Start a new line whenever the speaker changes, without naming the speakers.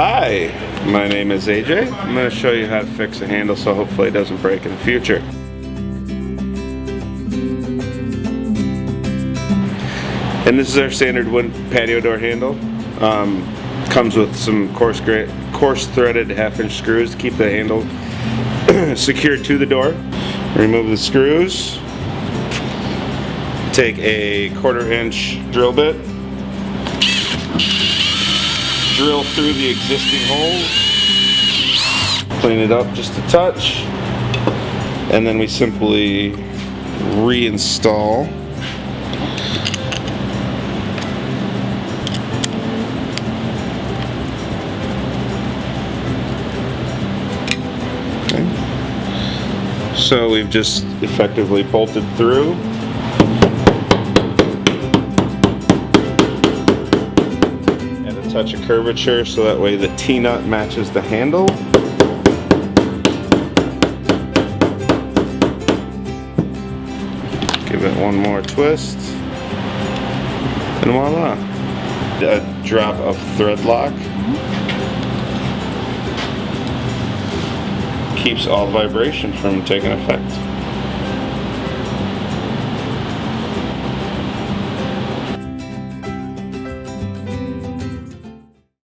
Hi, my name is AJ. I'm going to show you how to fix a handle so hopefully it doesn't break in the future. And this is our standard wood patio door handle. Comes with some coarse threaded 1/2-inch screws to keep the handle secured to the door. Remove the screws. Take a 1/4-inch drill bit. Drill through the existing holes. Clean it up just a touch. And then we simply reinstall. So we've just effectively bolted through. Add a touch of curvature so that way the T-nut matches the handle. Give it one more twist. And voila. A drop of thread lock. Keeps all vibration from taking effect.